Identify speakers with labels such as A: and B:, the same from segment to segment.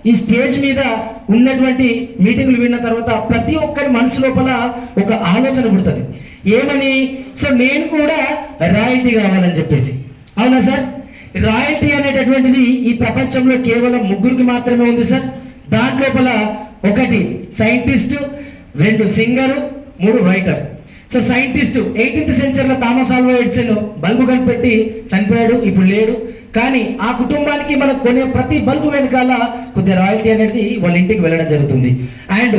A: ఈ స్టేజ్ మీద ఉన్నటువంటి మీటింగ్లు విన్న తర్వాత ప్రతి ఒక్కరి మనసు లోపల ఒక ఆలోచన పుడుతుంది. ఏమని? సో నేను కూడా రాయల్టీ కావాలని చెప్పేసి. అవునా సార్? రాయల్టీ అనేటటువంటిది ఈ ప్రపంచంలో కేవలం ముగ్గురికి మాత్రమే ఉంది సార్. దాంట్లోపల ఒకటి scientist, 2 singer, 3 writer. So scientist 18th సెంచరీలో థామస్ ఆల్వా ఎడిసన్ బల్బు కనిపెట్టి చనిపోయాడు, ఇప్పుడు లేడు. కానీ ఆ కుటుంబానికి మనకు కొనే ప్రతి బల్బు వెనకాల కొద్దిగా రాయల్టీ అనేది వాళ్ళ ఇంటికి వెళ్ళడం జరుగుతుంది. అండ్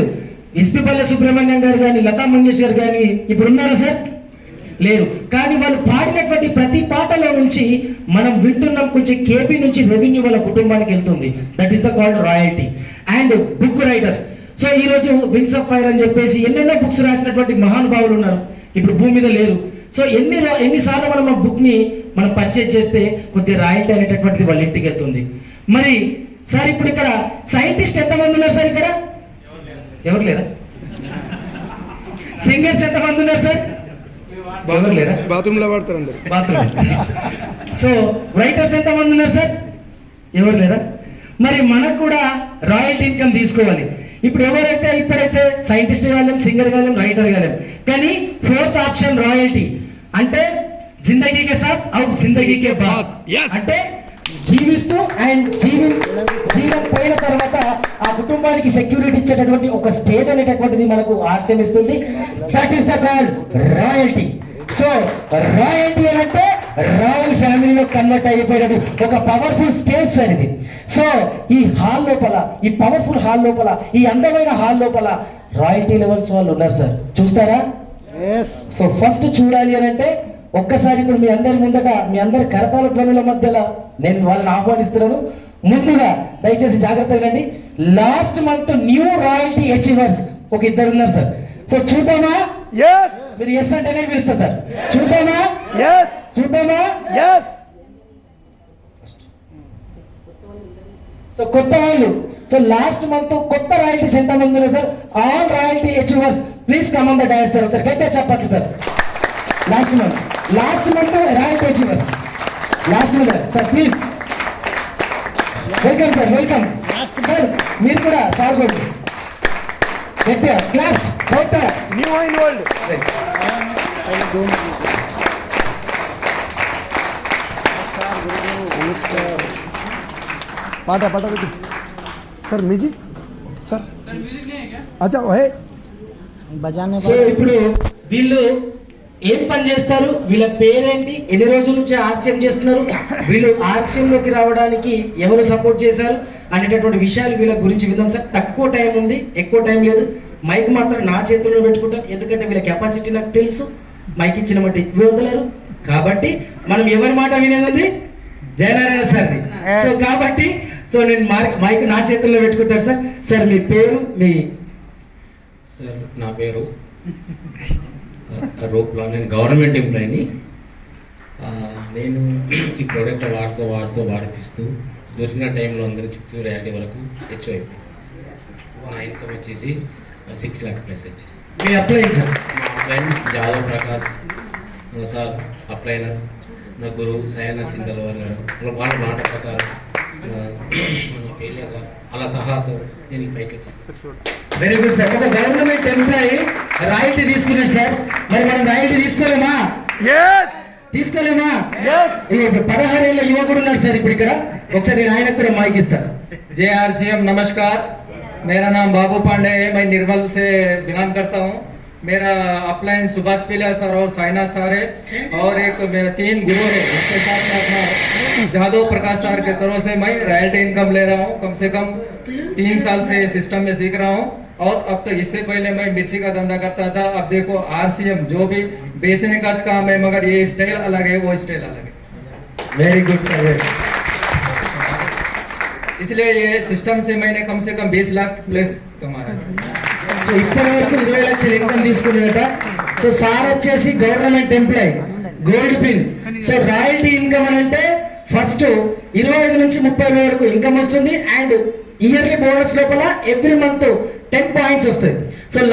A: ఎస్పి పల్లె సుబ్రహ్మణ్యం గారు కానీ, లతా మంగేష్కర్ కానీ ఇప్పుడు ఉన్నారా సార్? లేరు. కానీ వాళ్ళు పాడినటువంటి ప్రతి పాటలో నుంచి మనం వింటున్నాం కొంచెం కేపీ నుంచి రెవెన్యూ వాళ్ళ కుటుంబానికి వెళ్తుంది. That is the called royalty. And book writer. So ఈరోజు వింగ్స్ ఆఫ్ ఫైర్ అని చెప్పేసి ఎన్నెన్నో బుక్స్ రాసినటువంటి మహానుభావులు ఉన్నారు, ఇప్పుడు భూమి మీద లేరు. సో ఎన్నిసార్లు మనం ఆ బుక్ని మనం పర్చేజ్ చేస్తే కొద్దిగా రాయల్టీ అనేటటువంటిది వాళ్ళ ఇంటికి వెళ్తుంది. మరి సార్ ఇప్పుడు ఇక్కడ సైంటిస్ట్ ఎంతమంది ఉన్నారు సార్? ఇక్కడ ఎవరు లేరా? సింగర్స్ ఎంతమంది ఉన్నారు సార్? ఎవరు లేరా?
B: బాత్రూంలో వాడతారు అందరు.
A: బాత్రూమ్. సో రైటర్స్ ఎంతమంది ఉన్నారు సార్? ఎవరు లేరా? మరి మనకు కూడా రాయల్టీ ఇన్కమ్ తీసుకోవాలి. ఇప్పుడు ఇప్పుడైతే సైంటిస్ట్ కాలేం, సింగర్ కాలేం, రైటర్ కాలేం, కానీ 4th ఆప్షన్ రాయల్టీ. అంటే జిందగీకే సాత్ ఔర్ జిందగీకే బాద్. అంటే జీవిస్తూ అండ్ జీవం పోయిన తర్వాత ఆ కుటుంబానికి సెక్యూరిటీ ఇచ్చేటటువంటి ఒక స్టేజ్ అనేటటువంటిది మనకు ఆర్సీఎం ఇస్తుంది. That is the called royalty. So royalty అంటే రాయల్ ఫ్యామిలీలో కన్వర్ట్ అయిపోయినట్టు ఒక పవర్ఫుల్ స్టేజ్ సార్ ఇది. సో ఈ హాల్ లోపల, ఈ పవర్ఫుల్ హాల్ లోపల, ఈ అందమైన హాల్ లోపల రాయల్టీ లెవెల్స్ వాళ్ళు ఉన్నారు సార్. చూస్తారా? సో ఫస్ట్ చూడాలి అని అంటే ఒక్కసారి ఇప్పుడు మీ అందరి ముందట, మీ అందరి కరతాల ధ్వనుల మధ్యలో నేను వాళ్ళని ఆహ్వానిస్తున్నాను. ముందుగా దయచేసి జాగ్రత్తగా రండి. Last month new royalty achievers ఒక 2 ఉన్నారు సార్. సో చూద్దామా? మీరు ఎస్ అంటేనే పిలుస్తా సార్. చూద్దామా? చూద్దామా? సో కొత్త వాళ్ళు. సో లాస్ట్ మంత్ కొత్త రాయల్టీస్ ఎంతమంది ఉన్నారు sir? All royalty achievers please come on the dais sir. ఒకసారి గట్టిగా చెప్పండి sir. Last month royalty achievers last month sir please. Welcome sir, welcome sir. మీరు కూడా సార్ కొట్టు గట్టిగా క్లాప్స్ కొట్టారా?
B: న్యూ ఇన్ వరల్డ్ पाटा सर म्यूजिक सर अच्छा है
A: बजाने. సో ఇప్పుడు వీళ్ళు ఏం పని చేస్తారు, వీళ్ళ పేరేంటి, ఎన్ని రోజుల నుంచి ఆర్సీఎం చేస్తున్నారు, వీళ్ళు ఆర్సీఎంలోకి రావడానికి ఎవరు సపోర్ట్ చేశారు అనేటటువంటి విషయాలు వీళ్ళ గురించి విందాం సార్. తక్కువ టైం ఉంది, ఎక్కువ టైం లేదు. మైక్ మాత్రం నా చేతుల్లో పెట్టుకుంటాను, ఎందుకంటే వీళ్ళ కెపాసిటీ నాకు తెలుసు. మైక్ ఇచ్చిన బట్టి వదలరు. కాబట్టి మనం ఎవరి మాట వినేది ఉంది? జయనారాయణ సార్ది. సో కాబట్టి నేను మైక్ నా చేతుల్లో పెట్టుకుంటాను సార్. సార్ మీ పేరు? మీ
C: సార్ నా పేరు రూప్లా, నేను గవర్నమెంట్ ఎంప్లాయీని. నేను ఈ ప్రోడక్ట్ వాడిపిస్తూ దొరికిన టైంలో అందరూ చెప్తూ రియాలిటీ వరకు హెచ్చు అయిపోయింది. నా ఇన్కమ్ వచ్చేసి 6 lakh ప్లస్ వచ్చేసి.
A: మీ అప్లై సార్?
C: మా ఫ్రెండ్ జాదవ్ ప్రకాష్ సార్ అప్లైనర్, నా గురువు సయన చింతలవారు గారు వాళ్ళ మాట ప్రకారం మన ఫెయిల్ సార్ అలా సహాతో నేను ఈ పైకి వచ్చేస్తాను.
A: Very good sir. ఒక గవర్నమెంట్ ఎంప్లాయీ రాయల్టీ తీసుకున్నాడు సార్. మరి మనం రాయల్టీ తీసుకోలేమా? తీసుకోలేమా? 16 ఏళ్ళ యువకుడు ఉన్నాడు సార్ ఇప్పుడు ఇక్కడ. ఒకసారి నేను ఆయనకు కూడా మైక్ ఇస్తాను.
D: जय आरसीएम, नमस्कार। मेरा नाम बाबू पांडे है, मैं निर्मल से बिलोंग करता हूँ। मेरा अपलाइन सुभाष पिला सर और साइना सर है, और एक मेरा 3 गुरु है, उसके साथ में अपना जादव प्रकाश सर के तरफ से मैं रॉयल्टी इनकम ले रहा हूँ। कम से कम 3 साल से सिस्टम में सीख रहा हूँ। और अब तक इससे पहले मैं मिर्ची का धंधा करता था। अब देखो आरसीएम जो भी बेचने का काम है, मगर ये स्टाइल अलग है, वो स्टाइल अलग है।
A: Very good sir.
D: इसलिए ये सिस्टम से मैंने कम से कम 20 लाख प्लस कमाया है।
A: సో ఇప్పటి వరకు 20 లక్షల ఇన్కమ్ తీసుకునేట. సో సార్ వచ్చేసి government employee, gold pin. So royalty income అని అంటే ఫస్ట్ 25 నుంచి 30 వరకు ఇన్కమ్ వస్తుంది. అండ్ ఇయర్లీ బోనస్ లోపల ఎవ్రీ మంత్ 10 పాయింట్స్ వస్తాయి. సో